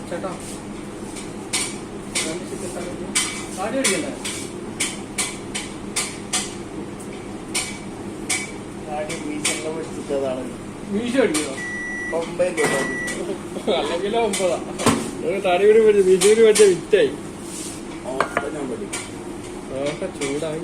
ചേട്ടാ ആദ്യം അടിക്കണ്ടേ? മീശ അടിക്കോ? അല്ലെങ്കിലോ 9 തടികൂടി പഠിച്ചു മീശൂരി പഠിച്ച വിറ്റായി. ചൂടായി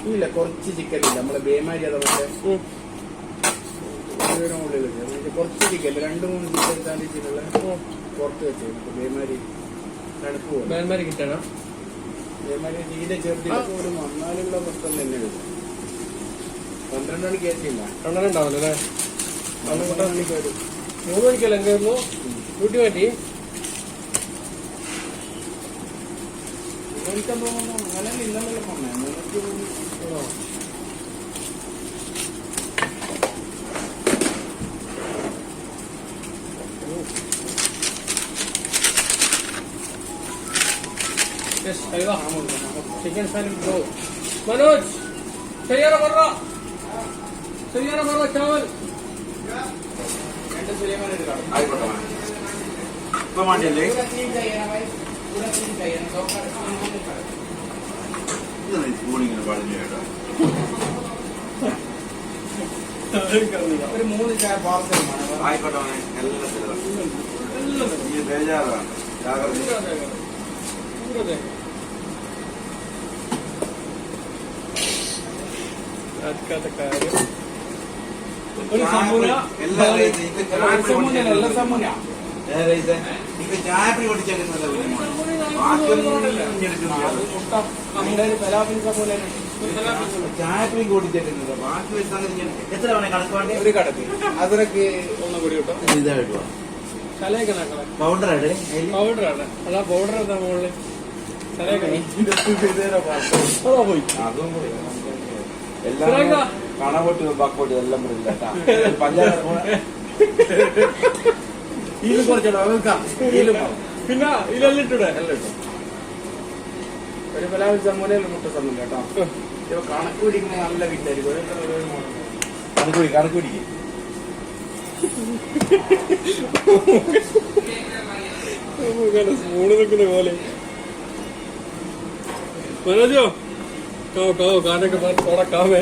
ഇല്ല കുറച്ച് ചിക്കൻ ഇല്ല നമ്മളെ ബേമാരി അതേപോലെ കുറച്ച് ചിക്കൻ 2-3 ചിക്കൻ സാൻഡ്വിച്ചിലുള്ള പുറത്ത് വെച്ചു ബേമാരി തണുപ്പ് പോലെ ബേമാരി കിട്ടണം. ബേമാരി തീരെ ചെറുതില്ല പോലും വന്നാലുള്ള പ്രശ്നം തന്നെ വരും. 12 മണിക്ക് ഏറ്റില്ല 12 ഉണ്ടാവില്ല അല്ലേ? 12 മണിക്ക് വരും. 3 മണിക്കല്ലേ കയറുന്നു ഡ്യൂട്ടി മാറ്റി. എനിക്കാൻ തോന്നുന്നു അങ്ങനെ ഇന്നലെ പറഞ്ഞേ 3 चिकन सैंडविच दो. मनोज सैयारा भर रहा चावल. ഒരു 3 ചായ പാർസൽ ആയിക്കോട്ടെ. എല്ലാം ബേജാറാണ്. ചായപ്പി ഓടിച്ചേക്കുന്നത് ചായപ്പി ഓടിച്ചേക്കുന്നത് ബാക്കി എത്ര തവണ കണക്ക് വേണ്ടി ഒരു കടക്ക് അതിനൊക്കെ ഒന്നും കൂടി കിട്ടും. ഇതായിട്ട് പൗഡറാണ് അതാ പൗഡർ എന്താ മുകളിൽ പോയി. അതും എല്ലാം കണപോട്ട് ബാക്കോട്ട് എല്ലാം ഇതിൽ കുറച്ചിടോ പിന്നെ ഇതെല്ലാം ഇട്ടൂടെ? ഒരു പലാവിൽ സമ്മൂലയിൽ മുട്ട സമ്മൂല കേട്ടോ. ഇപ്പൊ കണക്ക് പിടിക്കുന്ന നല്ല വിറ്റായിരിക്കും. കണക്ക് പിടിക്കും. സ്പൂണ് നിൽക്കുന്ന പോലെ. മനോജോ കാവോ കാനൊക്കെ തോടാ കാവേ.